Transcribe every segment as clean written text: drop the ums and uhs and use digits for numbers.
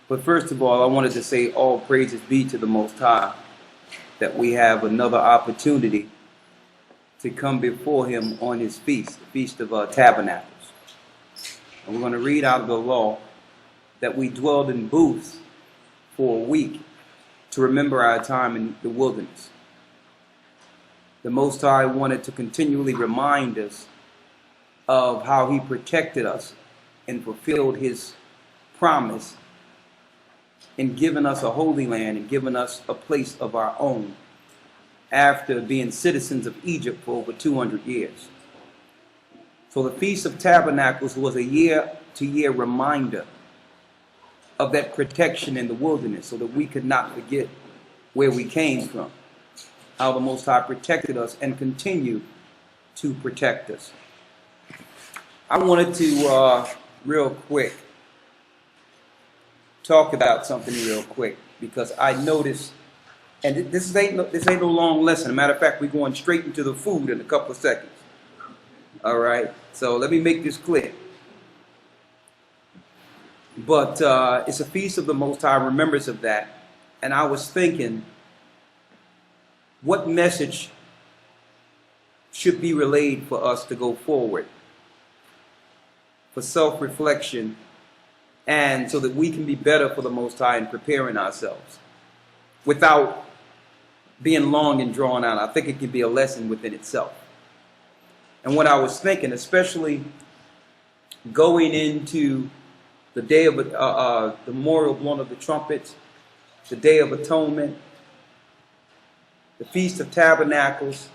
But first of all, I wanted to say all praises be to the Most High that we have another opportunity to come before him on his feast, the Feast of Tabernacles. And we're going to read out of the law that we dwelled in booths for a week to remember our time in the wilderness. The Most High wanted to continually remind us of how he protected us and fulfilled his promise in giving us a holy land and giving us a place of our own after being citizens of Egypt for over 200 years. So the Feast of Tabernacles was a year-to-year reminder of that protection in the wilderness so that we could not forget where we came from, how the Most High protected us and continue to protect us. I wanted to real quick talk about something real quick because I noticed, and this ain't no long lesson. As a matter of fact, we're going straight into the food in a couple of seconds. All right, so let me make this clear. But it's a feast of the Most High, remembrance of that. And I was thinking, what message should be relayed for us to go forward, for self-reflection, and so that we can be better for the Most High in preparing ourselves without being long and drawn out. I think it can be a lesson within itself. And what I was thinking, especially going into the day of the memorial blowing of the trumpets, the Day of Atonement, the Feast of Tabernacles,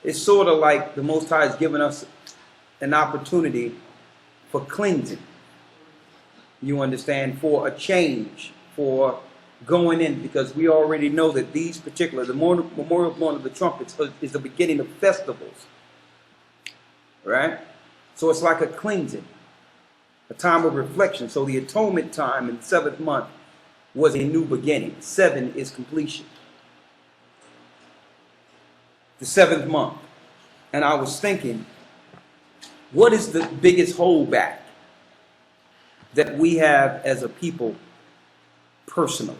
it's sort of like the Most High has given us an opportunity for cleansing. You understand, for a change, for going in, because we already know that these particular, the memorial blowing of the trumpets is the beginning of festivals, right? So it's like a cleansing, a time of reflection. So the atonement time in the 7th month was a new beginning. 7 is completion. The 7th month. And I was thinking, what is the biggest holdback that we have as a people personally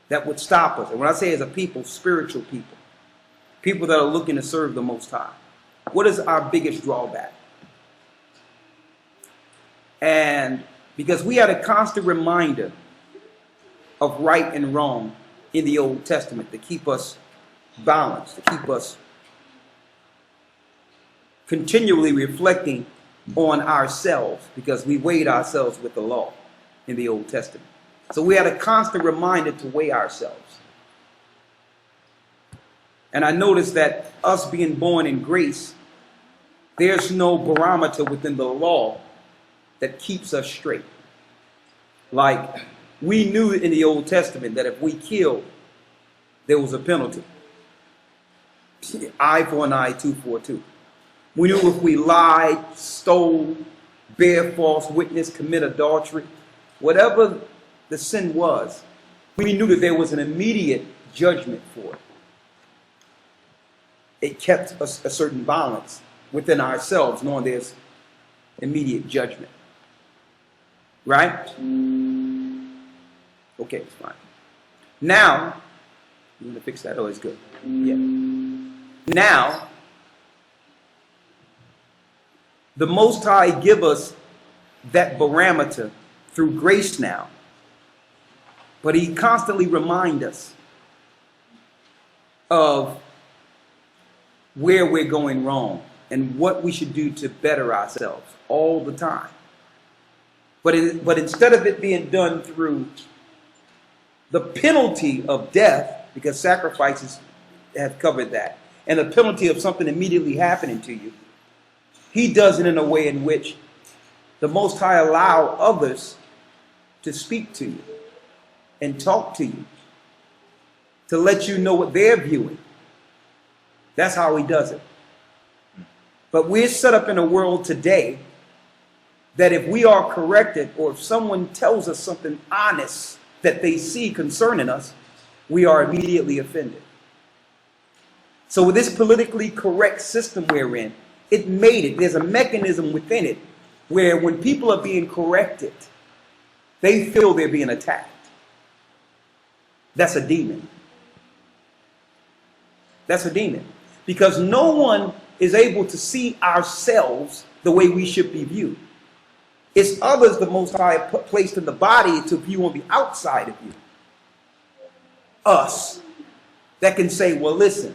that would stop us? And when I say as a people, spiritual people, people that are looking to serve the Most High. What is our biggest drawback? And because we had a constant reminder of right and wrong in the Old Testament to keep us balanced, to keep us continually reflecting on ourselves, because we weighed ourselves with the law in the Old Testament. So we had a constant reminder to weigh ourselves. And I noticed that us being born in grace, there's no barometer within the law that keeps us straight. Like, we knew in the Old Testament that if we killed, there was a penalty. Eye for an eye, tooth for a tooth. We knew if we lied, stole, bear false witness, commit adultery, whatever the sin was, we knew that there was an immediate judgment for it. It kept us a certain balance within ourselves, knowing there's immediate judgment. Right? Okay, it's fine. Now, you want to fix that? Oh, it's good. Yeah. Now, the Most High give us that barometer through grace now. But he constantly reminds us of where we're going wrong and what we should do to better ourselves all the time. But instead of it being done through the penalty of death, because sacrifices have covered that, and the penalty of something immediately happening to you, he does it in a way in which the Most High allow others to speak to you and talk to you, to let you know what they're viewing. That's how he does it. But we're set up in a world today that if we are corrected, or if someone tells us something honest that they see concerning us, we are immediately offended. So with this politically correct system we're in, it made it, there's a mechanism within it where when people are being corrected, They feel they're being attacked. That's a demon. That's a demon. Because no one is able to see ourselves the way we should be viewed. It's others the Most High placed in the body to view on the outside of you. Us. That can say, well, listen,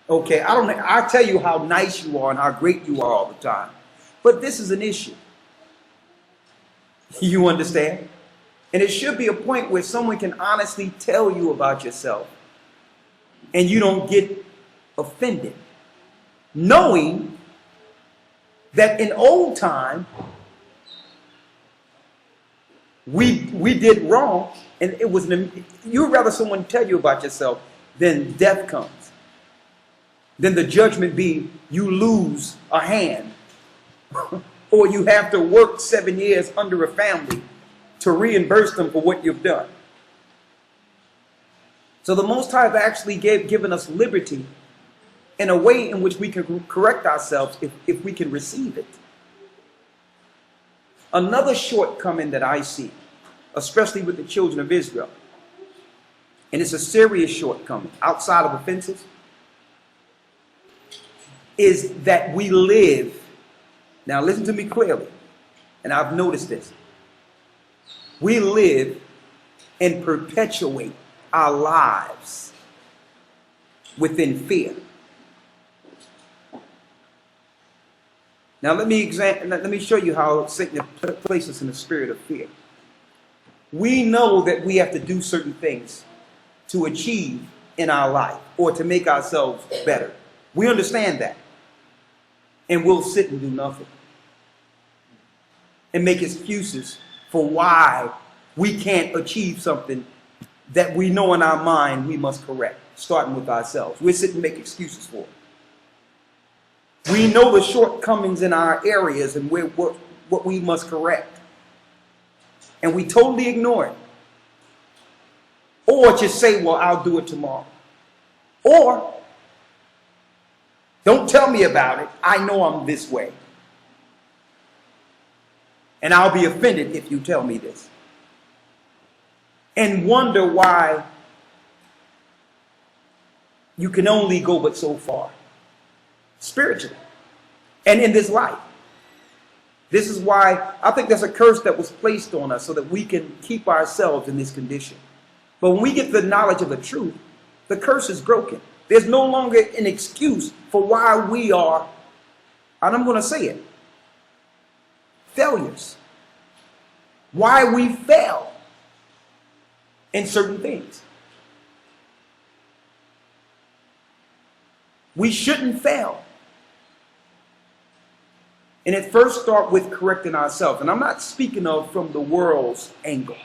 okay, I tell you how nice you are and how great you are all the time. But this is an issue. You understand? And it should be a point where someone can honestly tell you about yourself and you don't get offended, knowing that in old time we did wrong, and it was you'd rather someone tell you about yourself than death comes. Then the judgment be you lose a hand or you have to work 7 years under a family to reimburse them for what you've done. So the Most High have actually given us liberty in a way in which we can correct ourselves if we can receive it. Another shortcoming that I see, especially with the children of Israel, and it's a serious shortcoming outside of offenses, is that we live, now listen to me clearly, and I've noticed this, we live and perpetuate our lives within fear. Now let me show you how Satan places us in the spirit of fear. We know that we have to do certain things to achieve in our life or to make ourselves better. We understand that. And we'll sit and do nothing. And make excuses for why we can't achieve something that we know in our mind we must correct, starting with ourselves. We'll sit and make excuses for it. We know the shortcomings in our areas and what we must correct. And we totally ignore it. Or just say, well, I'll do it tomorrow. Or, don't tell me about it. I know I'm this way. And I'll be offended if you tell me this. And wonder why you can only go but so far. Spiritually. And in this life. This is why I think there's a curse that was placed on us so that we can keep ourselves in this condition. But when we get the knowledge of the truth, the curse is broken. There's no longer an excuse for why we are, and I'm going to say it, failures. Why we fail in certain things. We shouldn't fail. And it first starts with correcting ourselves. And I'm not speaking of from the world's angle.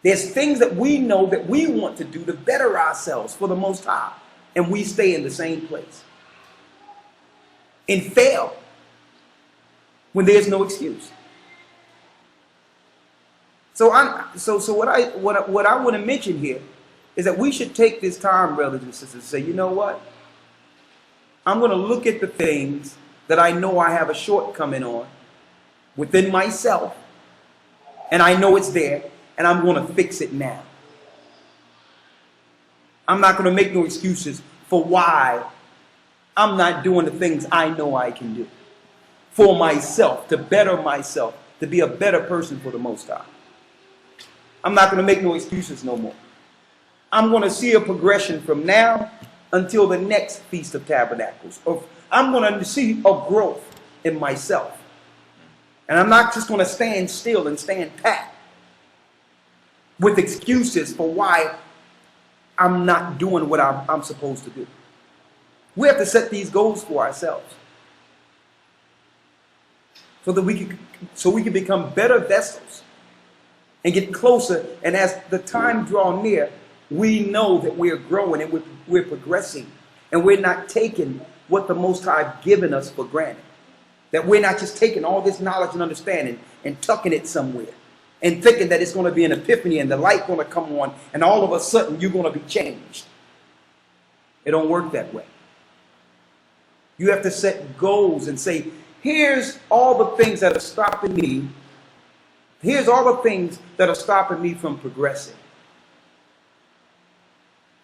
There's things that we know that we want to do to better ourselves for the Most High. And we stay in the same place. And fail when there's no excuse. So what I want to mention here is that we should take this time, brothers and sisters, and say, you know what? I'm going to look at the things that I know I have a shortcoming on within myself, and I know it's there, and I'm going to fix it now. I'm not going to make no excuses for why I'm not doing the things I know I can do for myself, to better myself, to be a better person for the Most High. I'm not going to make no excuses no more. I'm going to see a progression from now until the next Feast of Tabernacles. I'm going to see a growth in myself. And I'm not just going to stand still and stand pat with excuses for why I'm not doing what I'm supposed to do. We have to set these goals for ourselves so that we can become better vessels and get closer. And as the time draws near, we know that we're growing and we're progressing, and we're not taking what the Most High given us for granted. That we're not just taking all this knowledge and understanding and tucking it somewhere and thinking that it's going to be an epiphany and the light going to come on and all of a sudden you're going to be changed. It don't work that way. You have to set goals and say, here's all the things that are stopping me Here's all the things that are stopping me from progressing.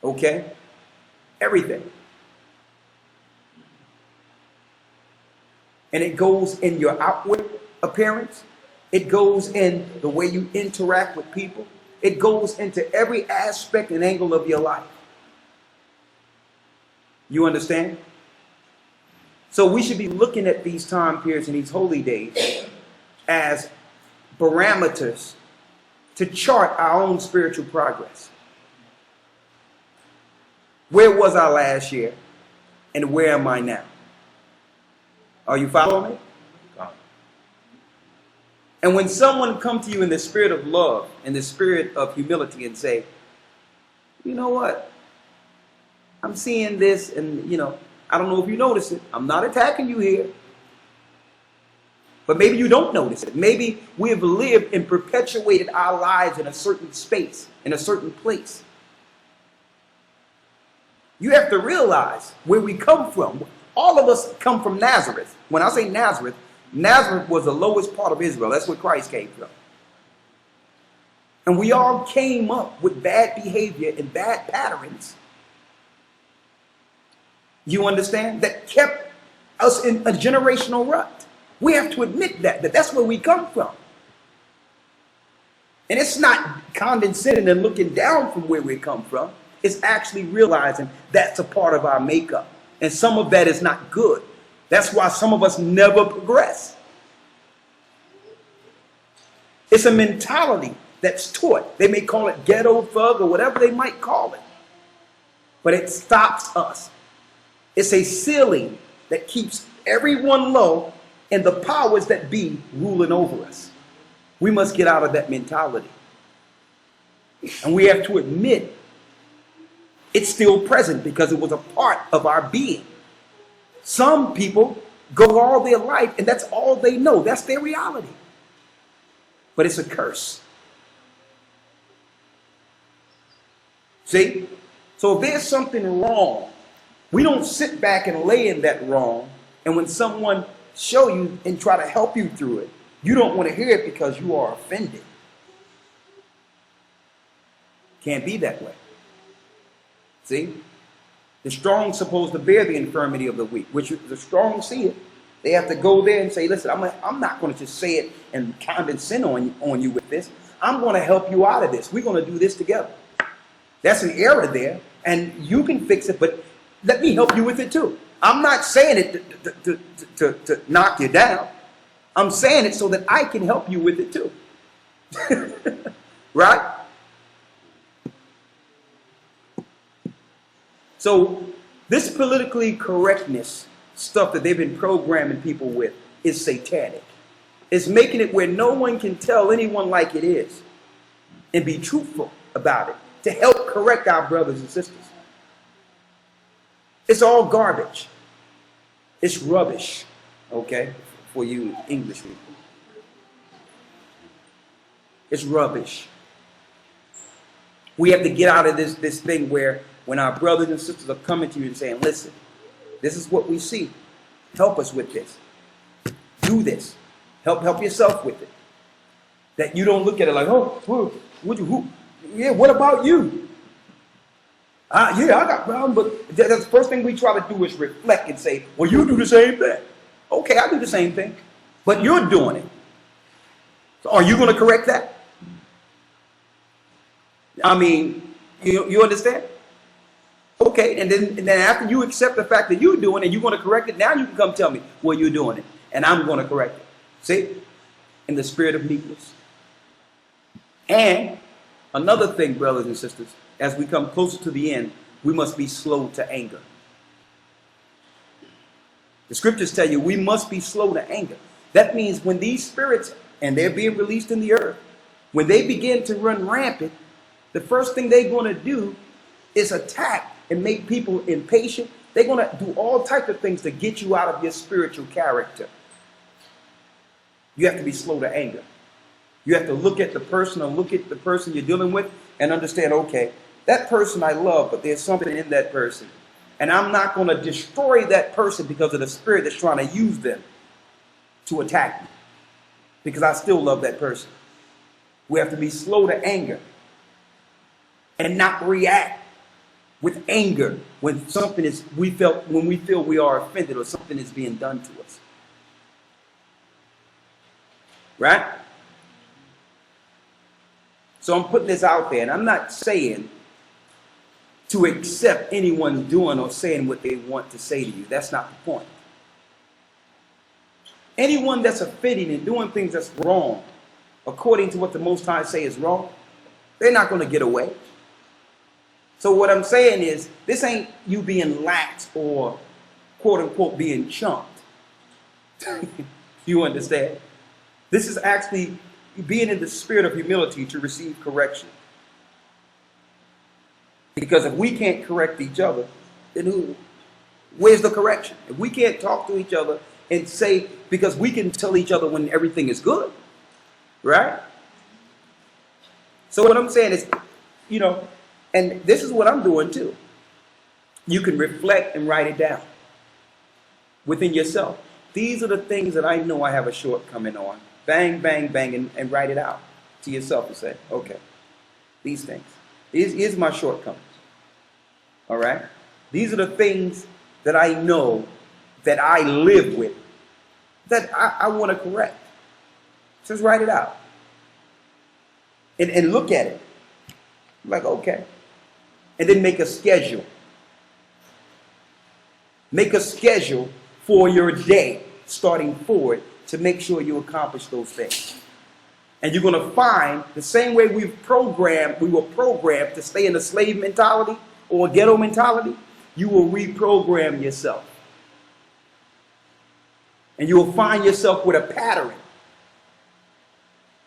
Okay? Everything. And it goes in your outward appearance. It goes in the way you interact with people. It goes into every aspect and angle of your life. You understand? So we should be looking at these time periods and these holy days as parameters to chart our own spiritual progress. Where was I last year and where am I now? Are you following me? And when someone comes to you in the spirit of love and the spirit of humility and say, you know what? I'm seeing this and, I don't know if you notice it. I'm not attacking you here. But maybe you don't notice it. Maybe we have lived and perpetuated our lives in a certain space, in a certain place. You have to realize where we come from. All of us come from Nazareth. When I say Nazareth, Nazareth was the lowest part of Israel. That's where Christ came from. And we all came up with bad behavior and bad patterns. You understand? That kept us in a generational rut. We have to admit that that's where we come from. And it's not condescending and looking down from where we come from. It's actually realizing that's a part of our makeup. And some of that is not good. That's why some of us never progress. It's a mentality that's taught. They may call it ghetto thug or whatever they might call it. But it stops us. It's a ceiling that keeps everyone low and the powers that be ruling over us. We must get out of that mentality. And we have to admit it's still present because it was a part of our being. Some people go all their life and that's all they know. That's their reality. But it's a curse. See? So if there's something wrong, we don't sit back and lay in that wrong. And when someone show you and try to help you through it, you don't want to hear it because you are offended. Can't be that way. See? The strong's supposed to bear the infirmity of the weak, which the strong see it. They have to go there and say, listen, I'm not going to just say it and condescend on you with this. I'm going to help you out of this. We're going to do this together. That's an error there, and you can fix it, but let me help you with it too. I'm not saying it to knock you down. I'm saying it so that I can help you with it too. Right? So this politically correctness stuff that they've been programming people with is satanic. It's making it where no one can tell anyone like it is and be truthful about it to help correct our brothers and sisters. It's all garbage. It's rubbish, okay, for you English people. It's rubbish. We have to get out of this thing where when our brothers and sisters are coming to you and saying, listen, this is what we see. Help us with this. Do this. Help yourself with it. That you don't look at it like, oh, what about you? Yeah, I got problems, but that's the first thing we try to do is reflect and say, well, you do the same thing. Okay, I do the same thing, but you're doing it. So are you going to correct that? I mean, you understand? Okay, and then after you accept the fact that you're doing it, you're going to correct it, now you can come tell me, well, you're doing it, and I'm going to correct it. See? In the spirit of meekness. And another thing, brothers and sisters, as we come closer to the end, we must be slow to anger. The scriptures tell you we must be slow to anger. That means when these spirits, and they're being released in the earth, when they begin to run rampant, the first thing they're going to do is attack and make people impatient. They're going to do all types of things to get you out of your spiritual character. You have to be slow to anger. You have to look at the person or look at the person you're dealing with and understand, okay, that person I love, but there's something in that person. And I'm not going to destroy that person because of the spirit that's trying to use them to attack me. Because I still love that person. We have to be slow to anger and not react with anger when something is when we feel we are offended or something is being done to us. Right? So I'm putting this out there, and I'm not saying to accept anyone doing or saying what they want to say to you. That's not the point. Anyone that's offending and doing things that's wrong, according to what the Most High say is wrong, they're not going to get away. So what I'm saying is, this ain't you being lax or quote unquote being chunked. You understand? This is actually being in the spirit of humility to receive correction. Because if we can't correct each other, then where's the correction? If we can't talk to each other and say, because we can tell each other when everything is good, right? So what I'm saying is, you know, and this is what I'm doing too. You can reflect and write it down within yourself. These are the things that I know I have a shortcoming on. Bang, bang, bang, and write it out to yourself and say, okay, these things. Here's my shortcomings. All right? These are the things that I know that I live with, that I want to correct. Just write it out. And look at it. Like, okay. And then make a schedule. Make a schedule for your day, starting forward, to make sure you accomplish those things. And you're going to find the same way we were programmed to stay in a slave mentality or a ghetto mentality, you will reprogram yourself. And you will find yourself with a pattern.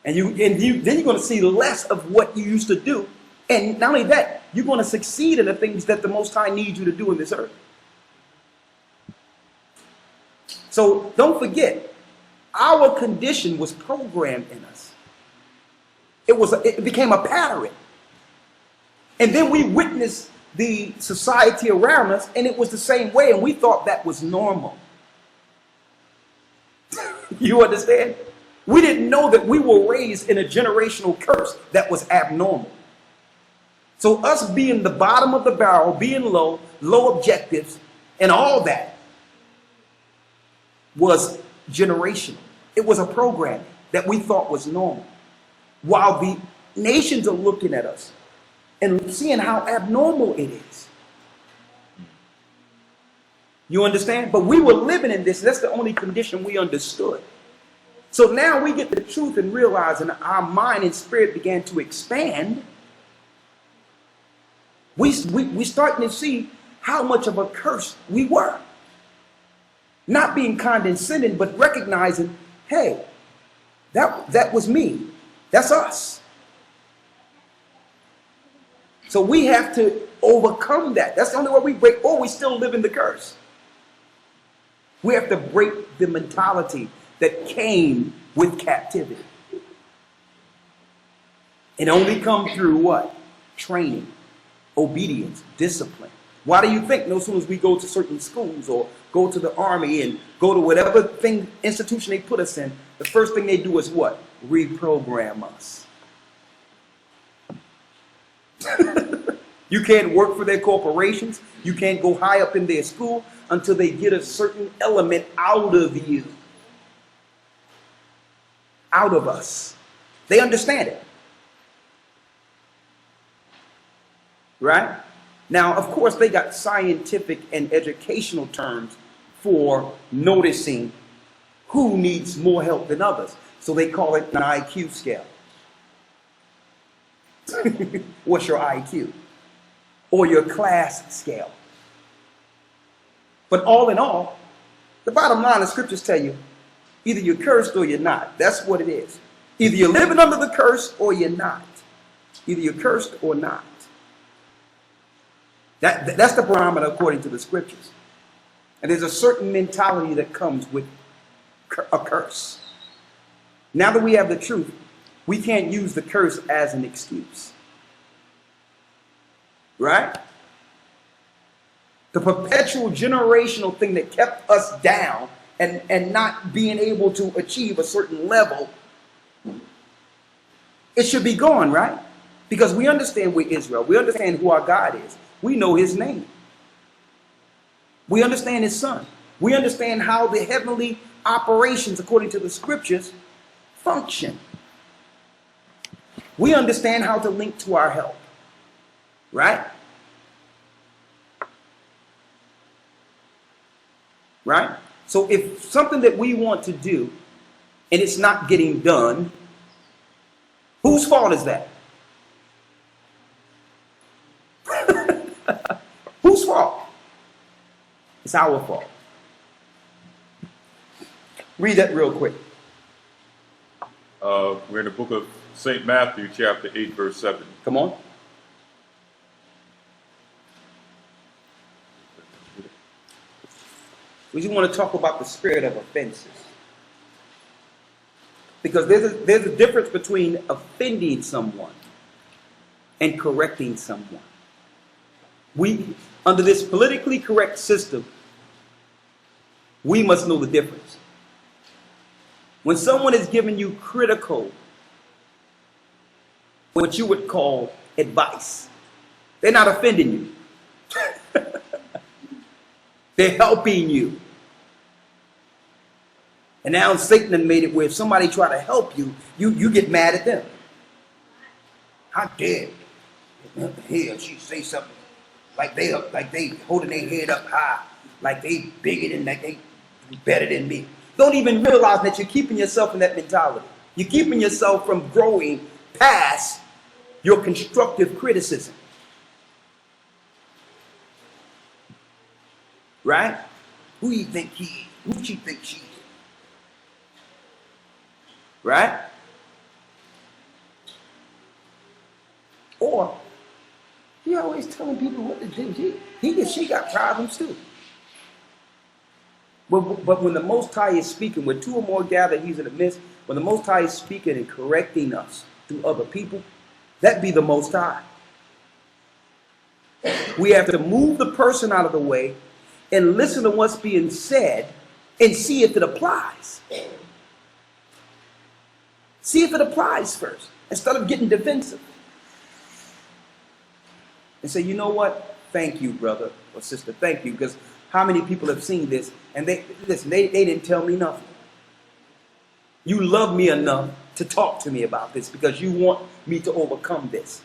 And then you're going to see less of what you used to do. And not only that, you're going to succeed in the things that the Most High needs you to do in this earth. So don't forget, our condition was programmed in us. It became a pattern. And then we witnessed the society around us, and it was the same way, and we thought that was normal. You understand? We didn't know that we were raised in a generational curse that was abnormal. So us being the bottom of the barrel, being low objectives, and all that was generational. It was a program that we thought was normal. While the nations are looking at us and seeing how abnormal it is. You understand? But we were living in this. That's the only condition we understood. So now we get the truth and realize, and our mind and spirit began to expand. We starting to see how much of a curse we were. Not being condescending, but recognizing, hey, that was me. That's us. So we have to overcome that. That's the only way we break, or we still live in the curse. We have to break the mentality that came with captivity. It only comes through what? Training, obedience, discipline. Why do you think no soon as we go to certain schools or go to the army and go to whatever institution they put us in, the first thing they do is what? Reprogram us. You can't work for their corporations. You can't go high up in their school until they get a certain element out of you. Out of us. They understand it. Right? Now, of course, they got scientific and educational terms for noticing who needs more help than others. So they call it an IQ scale. What's your IQ? Or your class scale. But all in all, the bottom line, the scriptures tell you, either you're cursed or you're not. That's what it is. Either you're living under the curse or you're not. Either you're cursed or not. That's the barometer according to the scriptures. And there's a certain mentality that comes with a curse. Now that we have the truth, we can't use the curse as an excuse. Right? The perpetual generational thing that kept us down and not being able to achieve a certain level It should be gone, right? Because we understand we're Israel. We understand who our God is. We know his name. We understand his son. We understand how the heavenly operations, according to the scriptures, function. We understand how to link to our help. Right? Right? So if something that we want to do and it's not getting done, whose fault is that? Whose fault? It's our fault. Read that real quick. We're in the book of St. Matthew, chapter 8, verse 7. Come on. We just want to talk about the spirit of offenses. Because there's a difference between offending someone and correcting someone. We, under this politically correct system, we must know the difference. When someone is giving you critical, what you would call advice, they're not offending you. They're helping you. And now Satan has made it where if somebody try to help you, you get mad at them. How dare he or she say something like they holding their head up high, like they bigger than, like they better than me. Don't even realize that you're keeping yourself in that mentality. You're keeping yourself from growing past your constructive criticism. Right? Who you think he is? Who she think she is? Right? Or he always telling people what to do. He and she got problems too. But when the Most High is speaking, when two or more gather, he's in the midst. When the Most High is speaking and correcting us through other people, that be the Most High. We have to move the person out of the way and listen to what's being said and see if it applies. See if it applies first, instead of getting defensive. And say, you know what? Thank you, brother or sister. Thank you. Because how many people have seen this and they didn't tell me nothing. You love me enough to talk to me about this because you want me to overcome this.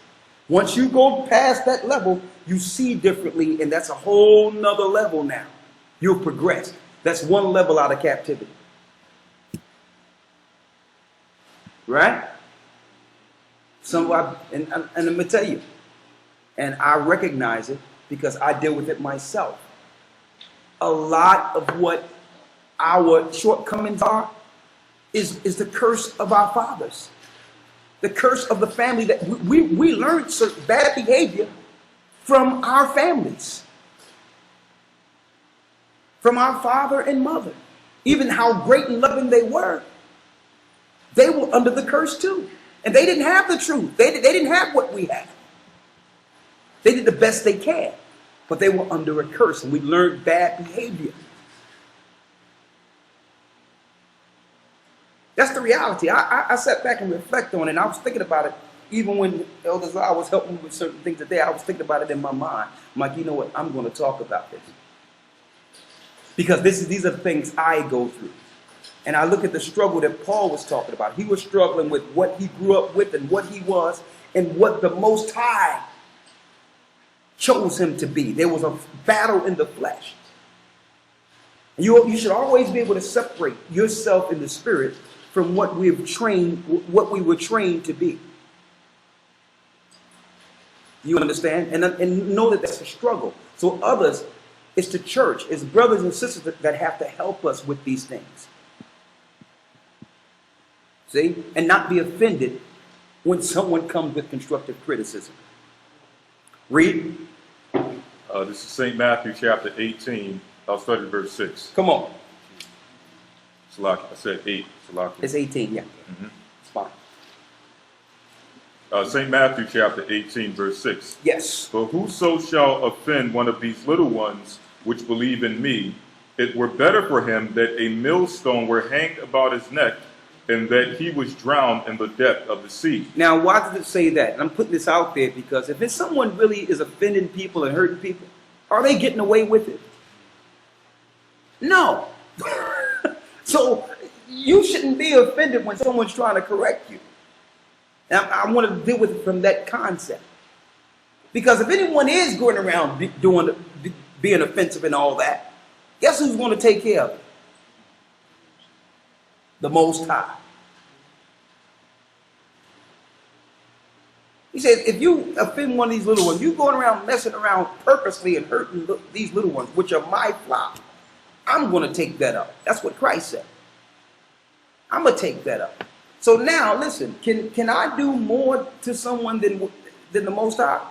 Once you go past that level, you see differently, and that's a whole nother level now. You've progressed. That's one level out of captivity. Right? And I'm going to tell you, and I recognize it because I deal with it myself. A lot of what our shortcomings are is the curse of our fathers. The curse of the family that we learned certain bad behavior from our families. From our father and mother. Even how great and loving they were under the curse too. And they didn't have the truth. They didn't have what we had. They did the best they can. But they were under a curse and we learned bad behavior. That's the reality. I sat back and reflect on it, and I was thinking about it even when Elder Rawchaa was helping me with certain things today. I was thinking about it in my mind. I'm like, you know what? I'm going to talk about this. Because these are the things I go through. And I look at the struggle that Paul was talking about. He was struggling with what he grew up with and what he was and what the Most High chose him to be. There was a battle in the flesh. And you should always be able to separate yourself in the spirit from what we were trained to be. You understand? And know that that's a struggle. So others, it's the church, it's brothers and sisters that have to help us with these things. See? And not be offended when someone comes with constructive criticism. Read. This is St. Matthew chapter 18. I'll start at verse 6. Come on. Salaki. I said 8. Salaki. It's 18, yeah. Mm-hmm. It's fine. St. Matthew chapter 18, verse 6. Yes. For whoso shall offend one of these little ones which believe in me, it were better for him that a millstone were hanged about his neck, and that he was drowned in the depth of the sea. Now, why does it say that? And I'm putting this out there because if it's someone really is offending people and hurting people, are they getting away with it? No. So you shouldn't be offended when someone's trying to correct you. Now, I want to deal with it from that concept. Because if anyone is going around being offensive and all that, guess who's going to take care of it? The Most High. He said, if you offend one of these little ones, you going around messing around purposely and hurting these little ones, which are my flock, I'm going to take that up. That's what Christ said. I'm going to take that up. So now, listen, can I do more to someone than the Most High?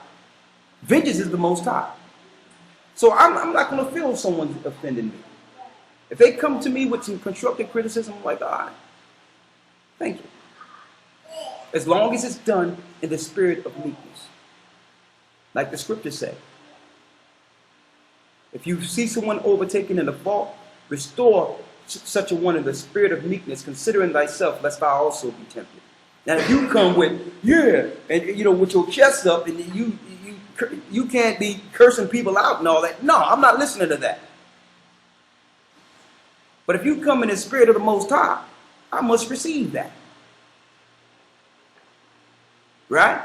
Vengeance is the Most High. So I'm not going to feel someone's offending me. If they come to me with some constructive criticism, I'm like, all right, thank you. As long as it's done in the spirit of meekness. Like the scriptures say. If you see someone overtaken in a fault, restore such a one in the spirit of meekness, considering thyself, lest thou also be tempted. Now if you come with, yeah, and with your chest up, and you can't be cursing people out and all that. No, I'm not listening to that. But if you come in the spirit of the Most High, I must receive that. Right?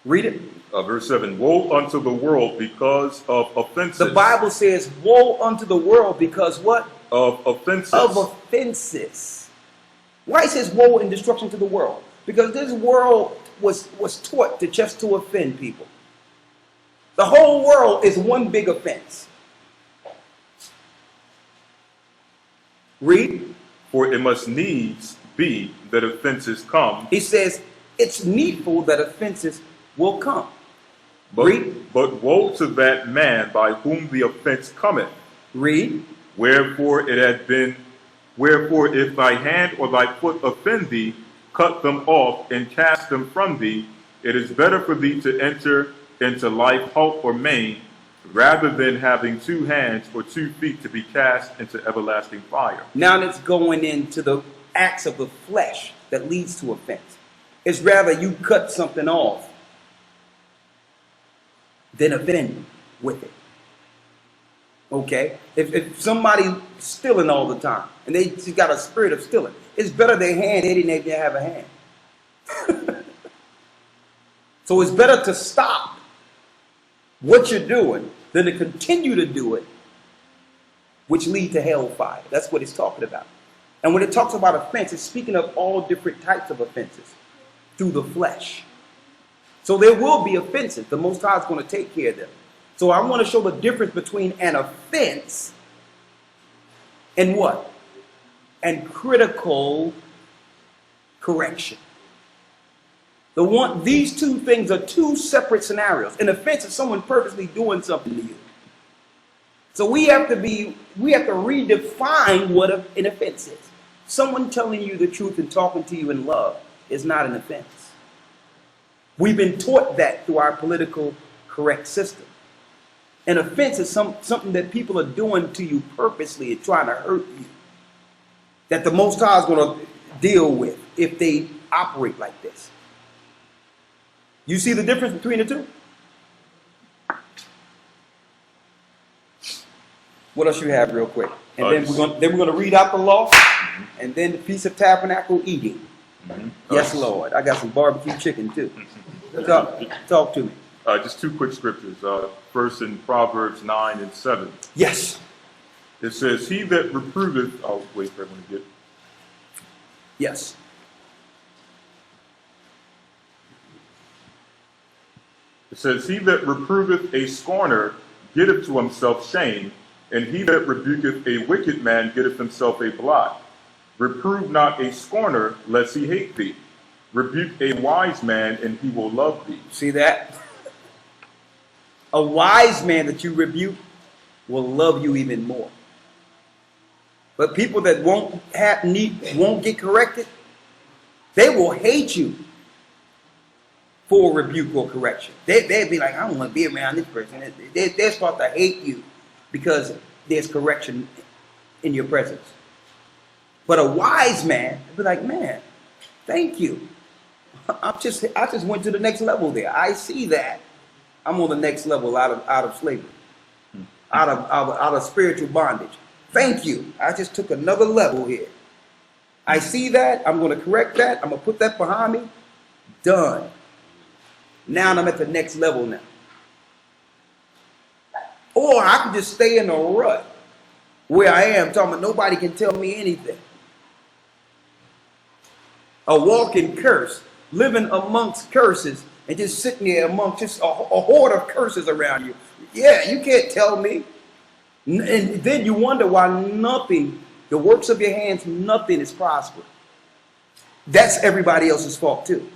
Read it. Verse 7, woe unto the world because of offenses. The Bible says, woe unto the world because what? Of offenses. Of offenses. Why it says woe and destruction to the world? Because this world was taught to offend people. The whole world is one big offense. Read. For it must needs be that offenses come. He says it's needful that offenses will come. But woe to that man by whom the offense cometh. Read. Wherefore if thy hand or thy foot offend thee, cut them off and cast them from thee. It is better for thee to enter into life halt or maim, rather than having 2 hands or 2 feet to be cast into everlasting fire. Now it's going into the acts of the flesh that leads to offense. It's rather you cut something off than offend with it. Okay? If somebody's stealing all the time and they just got a spirit of stealing, it's better their hand, they didn't even have a hand. So it's better to stop what you're doing than to continue to do it, which lead to hellfire. That's what it's talking about. And when it talks about offense, it's speaking of all different types of offenses through the flesh. So there will be offenses. The Most High is going to take care of them. So I want to show the difference between an offense and what? And critical correction. These two things are two separate scenarios. An offense is someone purposely doing something to you. So we have to redefine what an offense is. Someone telling you the truth and talking to you in love is not an offense. We've been taught that through our political correct system. An offense is something that people are doing to you purposely and trying to hurt you, that the Most High is going to deal with if they operate like this. You see the difference between the two? What else you have real quick? And then we're going to read out the law, and then the Feast of Tabernacle eating. Yes, Lord. I got some barbecue chicken too. Talk to me. Just 2 quick scriptures. First in Proverbs 9 and 7. Yes. It says, he that reproveth... Oh, wait for everyone to get... Yes. It says, he that reproveth a scorner getteth to himself shame, and he that rebuketh a wicked man getteth himself a blot. Reprove not a scorner, lest he hate thee. Rebuke a wise man, and he will love thee. See that? A wise man that you rebuke will love you even more. But people that won't get corrected, they will hate you for rebuke or correction. They'd be like, I don't want to be around this person. They're supposed to hate you because there's correction in your presence. But a wise man would be like, man, thank you. I just went to the next level there. I see that. I'm on the next level out of slavery, out of spiritual bondage. Thank you. I just took another level here. I see that. I'm going to correct that. I'm going to put that behind me. Done. Now I'm at the next level now. Or I can just stay in a rut where I am, talking about nobody can tell me anything. A walking curse, living amongst curses, and just sitting there amongst just a horde of curses around you. Yeah, you can't tell me. And then you wonder why nothing, the works of your hands, nothing is prospering. That's everybody else's fault too.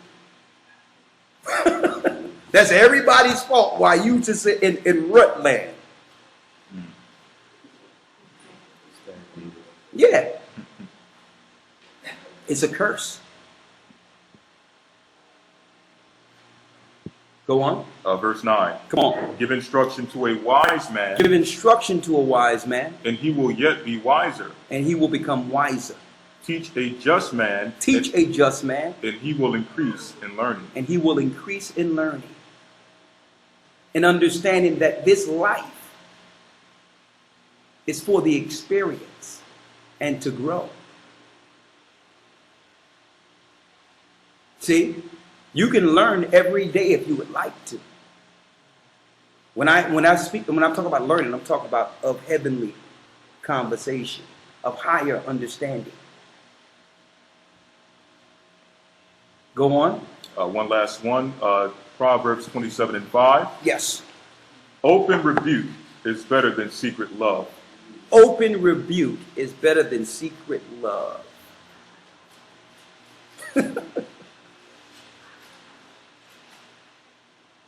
That's everybody's fault why you just in rut land. Yeah. It's a curse. Go on. Verse 9. Come on. Give instruction to a wise man. Give instruction to a wise man. And he will yet be wiser. And he will become wiser. Teach a just man. Teach a just man. And he will increase in learning. And he will increase in learning. And understanding that this life is for the experience and to grow. See? You can learn every day if you would like to. When I'm talking about learning, I'm talking about of heavenly conversation, of higher understanding. Go on. One last one. Proverbs 27:5. Yes. Open rebuke is better than secret love. Open rebuke is better than secret love.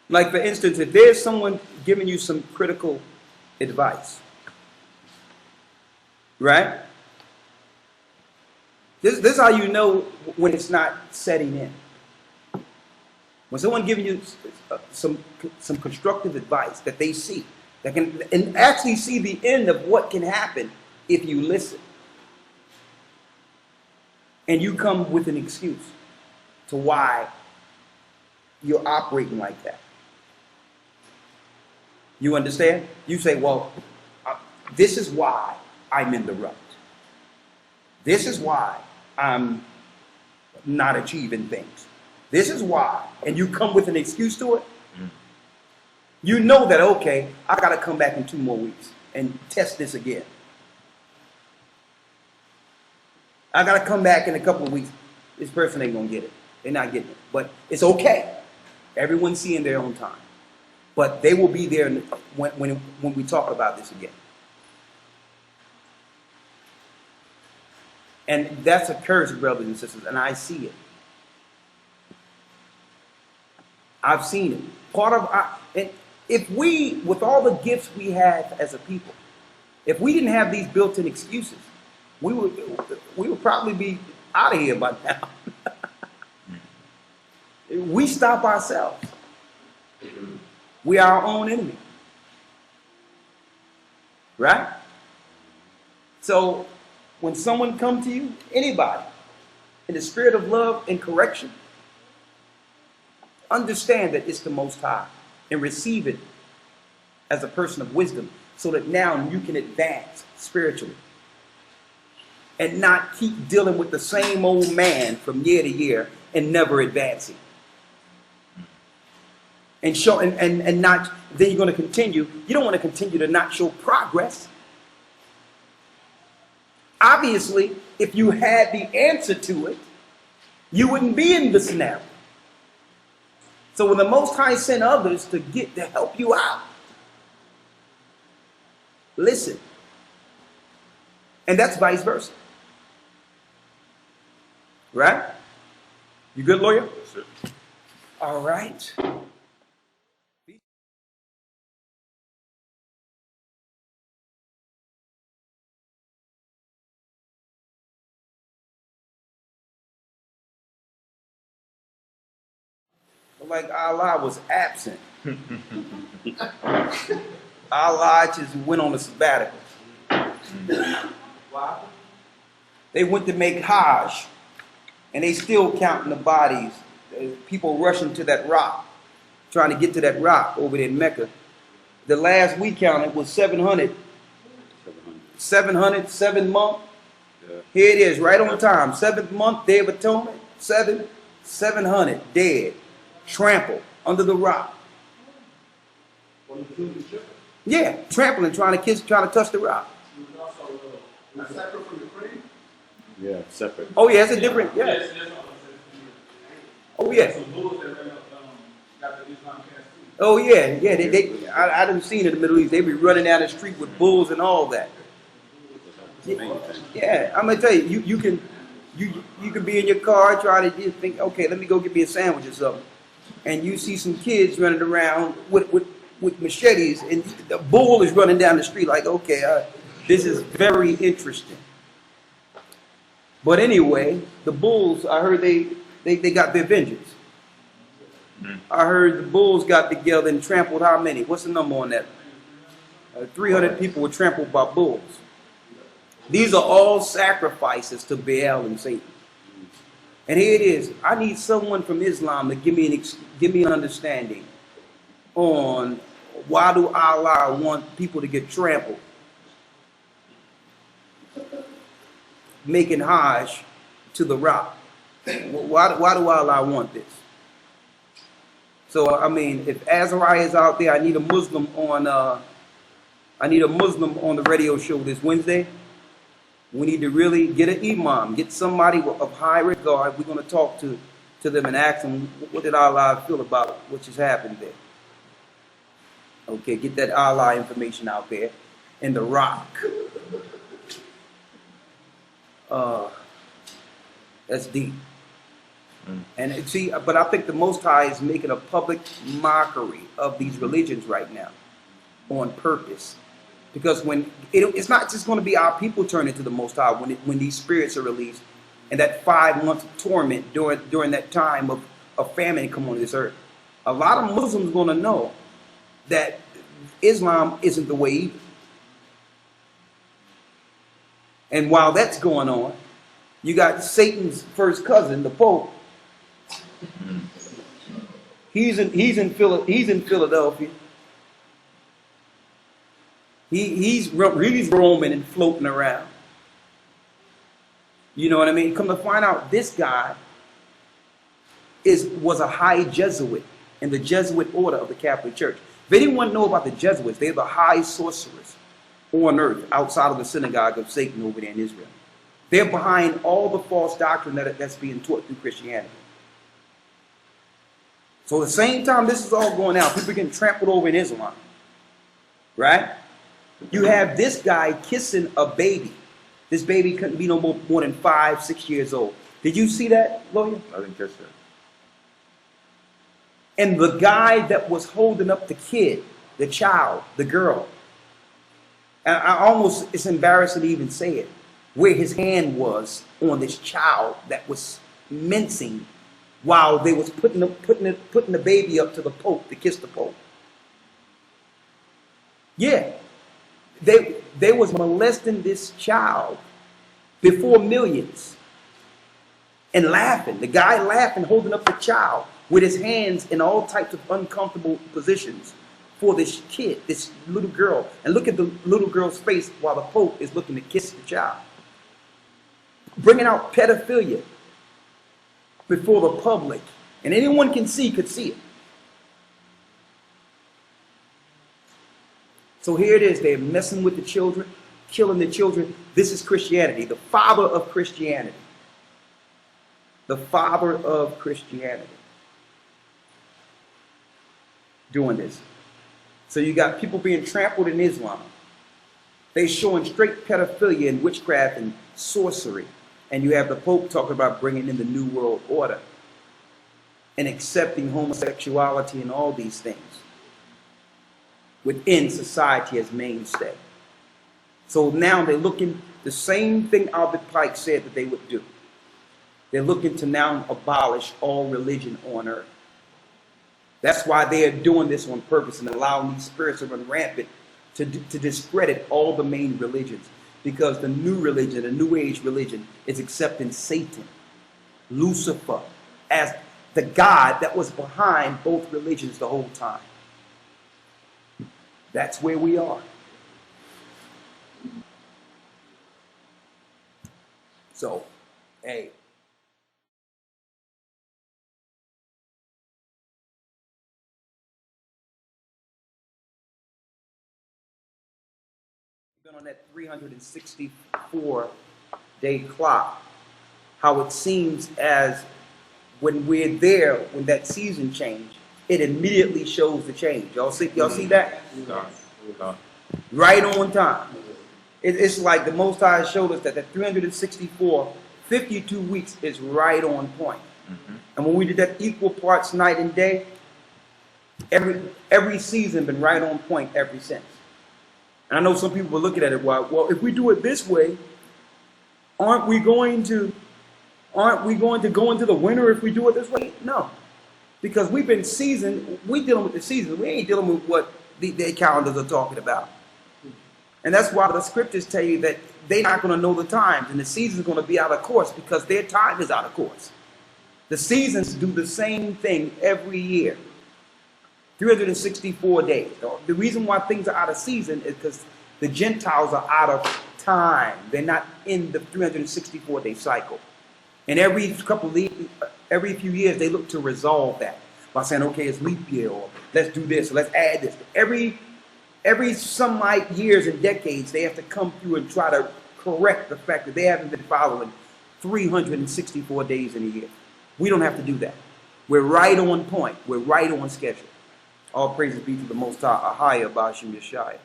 Like, for instance, if there's someone giving you some critical advice, right? This is how you know when it's not setting in. When someone giving you some constructive advice that they see, that can and actually see the end of what can happen if you listen, and you come with an excuse to why you're operating like that. You understand? You say, well, this is why I'm in the rut. This is why I'm not achieving things. This is why. And you come with an excuse to it. You know that, okay, I got to come back in 2 more weeks and test this again. I got to come back in a couple of weeks. This person ain't going to get it. They're not getting it. But it's okay. Everyone's seeing their own time. But they will be there when we talk about this again. And that's a curse, brothers and sisters, and I see it. I've seen it. And if we, with all the gifts we have as a people, if we didn't have these built-in excuses, we would probably be out of here by now. We stop ourselves. We are our own enemy. Right? So when someone comes to you, anybody, in the spirit of love and correction, understand that it's the Most High and receive it as a person of wisdom so that now you can advance spiritually and not keep dealing with the same old man from year to year and never advancing. And show and not, then you're going to continue. You don't want to continue to not show progress. Obviously, if you had the answer to it, you wouldn't be in the scenario. So when the Most High sent others to help you out, listen. And that's vice versa. Right? You good, Lawya? Yes, sir. All right. Like Allah was absent. Allah just went on a sabbatical. Why? They went to make Hajj, and they still counting the bodies. People rushing to that rock, trying to get to that rock over there in Mecca. The last we counted was 700. 7 month. Yeah. Here it is, right on time. 7th month, Day of Atonement. 700 dead, trampled under the rock. Yeah, trampling, trying to touch the rock. Yeah, separate. Oh yeah, it's a different. Yeah. Oh yeah. Oh yeah, yeah. I done seen in the Middle East. They be running down the street with bulls and all that. Yeah, I'm gonna tell you, you can be in your car trying to think, okay, let me go get me a sandwich or something, and you see some kids running around with machetes, and the bull is running down the street like, okay, this is very interesting. But anyway, the bulls, I heard they got their vengeance. I heard the bulls got together and trampled how many? What's the number on that? 300 people were trampled by bulls. These are all sacrifices to Baal and Satan. And here it is. I need someone from Islam to give me an understanding on why do Allah want people to get trampled, making Hajj to the rock. Why do Allah want this? So I mean, if Azariah is out there, I need a Muslim on the radio show this Wednesday. We need to really get an imam, get somebody of high regard. We're going to talk to them and ask them, what did Allah feel about what just happened there? Okay, get that Allah information out there. And the rock. That's deep. And see, but I think the Most High is making a public mockery of these religions right now on purpose. Because when it's not just going to be our people turn into the Most High when these spirits are released, and that 5 months of torment during that time of famine come on this earth. A lot of Muslims are going to know that Islam isn't the way either. And while that's going on, you got Satan's first cousin, the Pope. He's in Philadelphia. He's roaming and floating around. You know what I mean? Come to find out, this guy was a high Jesuit in the Jesuit order of the Catholic Church. If anyone know about the Jesuits, they're the high sorcerers on earth outside of the synagogue of Satan over there in Israel. They're behind all the false doctrine that's being taught through Christianity. So at the same time this is all going out, people are getting trampled over in Islam. Right? You have this guy kissing a baby. This baby couldn't be no more than 5, 6 years old. Did you see that, Lawya? I didn't catch that. And the guy that was holding up the kid, the child, the girl, and it's embarrassing to even say it, where his hand was on this child that was mincing while they was putting the baby up to the Pope to kiss the Pope. Yeah. They was molesting this child before millions and laughing. The guy laughing, holding up the child with his hands in all types of uncomfortable positions for this kid, this little girl. And look at the little girl's face while the Pope is looking to kiss the child. Bringing out pedophilia before the public. And anyone could see it. So here it is, they're messing with the children, killing the children. This is Christianity, the father of Christianity. The father of Christianity. Doing this. So you got people being trampled in Islam. They're showing straight pedophilia and witchcraft and sorcery. And you have the Pope talking about bringing in the New World Order and accepting homosexuality and all these things within society as mainstay. So now they're looking, the same thing Albert Pike said that they would do. They're looking to now abolish all religion on earth. That's why they are doing this on purpose and allowing these spirits to run rampant to discredit all the main religions. because the new religion, the new age religion, is accepting Satan, Lucifer, as the God that was behind both religions the whole time. That's where we are. So, hey. Been on that 364-day clock, how it seems as when we're there, when that season change, it immediately shows the change. Y'all see that? Right on time. It's like the Most High showed us that 364, 52 weeks is right on point. And when we did that equal parts night and day, every season been right on point ever since. And I know some people will look at it, well, if we do it this way, aren't we going to go into the winter if we do it this way? No. Because we've been seasoned, we dealing with the season. We ain't dealing with what their calendars are talking about. And that's why the scriptures tell you that they're not going to know the times, and the season's going to be out of course because their time is out of course. The seasons do the same thing every year. 364 days. The reason why things are out of season is because the Gentiles are out of time. They're not in the 364-day cycle. And every few years, they look to resolve that by saying, okay, it's leap year, or let's do this, or let's add this. Every some like years and decades, they have to come through and try to correct the fact that they haven't been following 364 days in a year. We don't have to do that. We're right on point. We're right on schedule. All praises be to the Most High, Bashim Yeshaya.